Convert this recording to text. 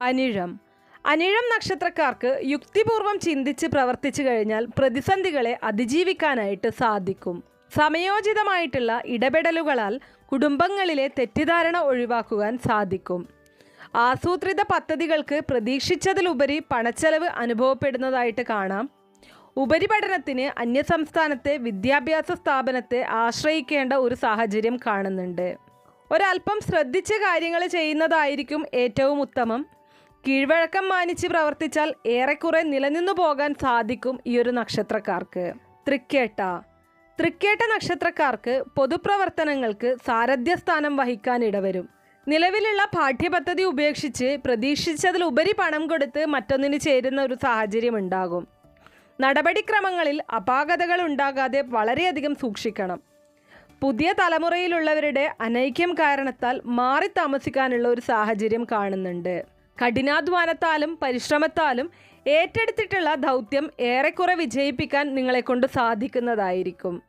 അനിഴം അനിഴം നക്ഷത്രക്കാർക്ക് യുക്തിപൂർവം ചിന്തിച്ച് പ്രവർത്തിച്ചു കഴിഞ്ഞാൽ പ്രതിസന്ധികളെ അതിജീവിക്കാനായിട്ട് സാധിക്കും. സമയോചിതമായിട്ടുള്ള ഇടപെടലുകളാൽ കുടുംബങ്ങളിലെ തെറ്റിദ്ധാരണ ഒഴിവാക്കുവാൻ സാധിക്കും. ആസൂത്രിത പദ്ധതികൾക്ക് പ്രതീക്ഷിച്ചതിലുപരി പണച്ചെലവ് അനുഭവപ്പെടുന്നതായിട്ട് കാണാം. ഉപരിപഠനത്തിന് അന്യസംസ്ഥാനത്തെ വിദ്യാഭ്യാസ സ്ഥാപനത്തെ ആശ്രയിക്കേണ്ട ഒരു സാഹചര്യം കാണുന്നുണ്ട്. ഒരല്പം ശ്രദ്ധിച്ച് കാര്യങ്ങൾ ചെയ്യുന്നതായിരിക്കും ഏറ്റവും ഉത്തമം. കീഴ്വഴക്കം മാനിച്ച് പ്രവർത്തിച്ചാൽ ഏറെക്കുറെ നിലനിന്നു പോകാൻ സാധിക്കും ഈ ഒരു നക്ഷത്രക്കാർക്ക്. തൃക്കേട്ട നക്ഷത്രക്കാർക്ക് പൊതുപ്രവർത്തനങ്ങൾക്ക് സാരഥ്യസ്ഥാനം വഹിക്കാൻ ഇടവരും. നിലവിലുള്ള പാഠ്യപദ്ധതി ഉപേക്ഷിച്ച് പ്രതീക്ഷിച്ചതിലുപരി പണം കൊടുത്ത് മറ്റൊന്നിന് ചേരുന്ന ഒരു സാഹചര്യം ഉണ്ടാകും. നടപടിക്രമങ്ങളിൽ അപാകതകൾ ഉണ്ടാകാതെ വളരെയധികം സൂക്ഷിക്കണം. പുതിയ തലമുറയിലുള്ളവരുടെ അനൈക്യം കാരണത്താൽ മാറി താമസിക്കാനുള്ള ഒരു സാഹചര്യം കാണുന്നുണ്ട്. കഠിനാധ്വാനത്താലും പരിശ്രമത്താലും ഏറ്റെടുത്തിട്ടുള്ള ദൗത്യം ഏറെക്കുറെ വിജയിപ്പിക്കാൻ നിങ്ങളെക്കൊണ്ട് സാധിക്കുന്നതായിരിക്കും.